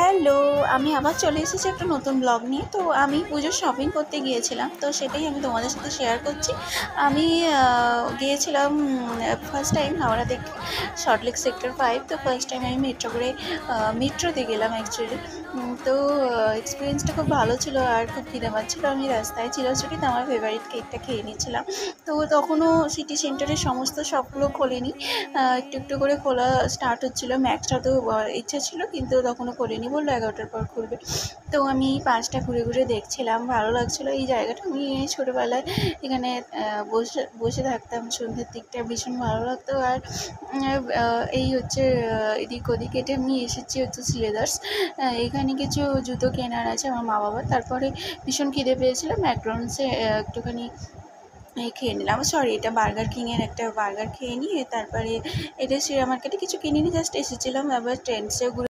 Hello, আমি আবার চলে এসেছি একটা নতুন ব্লগ নিয়ে। তো আমি পুজোর শপিং করতে গিয়েছিলাম। তো সেটাই আমি তোমাদের সাথে শেয়ার করছি। আমি গিয়েছিলাম ফার্স্ট টাইম হাওড়া থেকে সল্টলেক সেক্টর 5। তো ফার্স্ট টাইম আমি মেট্রো করে মেট্রোতে গেলাম অ্যাকচুয়ালি। তো এক্সপিরিয়েন্সটা খুব ভালো ছিল আর খুব খিদে পাচ্ছিল। আমি রাস্তায় চিরাচুরিতে আমার ফেভারিট কেকটা খেয়ে নিচ্ছিলাম। তো তখনও সিটি সেন্টারের সমস্ত শপগুলো খোলেনি। একটু একটু করে খোলা স্টার্ট হচ্ছিলো। ম্যাক্সটা তো ইচ্ছা ছিল, কিন্তু তখনও খোলেনি, বললো 11টার পর খুলবে। তো আমি 5টা ঘুরে ঘুরে দেখছিলাম, ভালো লাগছিলো এই জায়গাটা। আমি ছোটোবেলায় এখানে বসে বসে থাকতাম সন্ধ্যের দিকটা, ভীষণ ভালো লাগতো। আর এই হচ্ছে এদিক ওদিক এটা আমি এসেছি হচ্ছে শ্রীলেদার্স। এখানে কিছু জুতো কেনার আছে আমার মা বাবার। তারপরে ভীষণ খিদে পেয়েছিল, ম্যাকডোনাল্ডসে একটুখানি খেয়ে নিলাম। সরি, এটা বার্গার কিংয়ের একটা বার্গার খেয়ে নিয়ে তারপরে এটা শ্রীরাম মার্কেটে কিছু কিনিনি, জাস্ট এসেছিলাম। আবার ট্রেন্ডসেও ঘুরে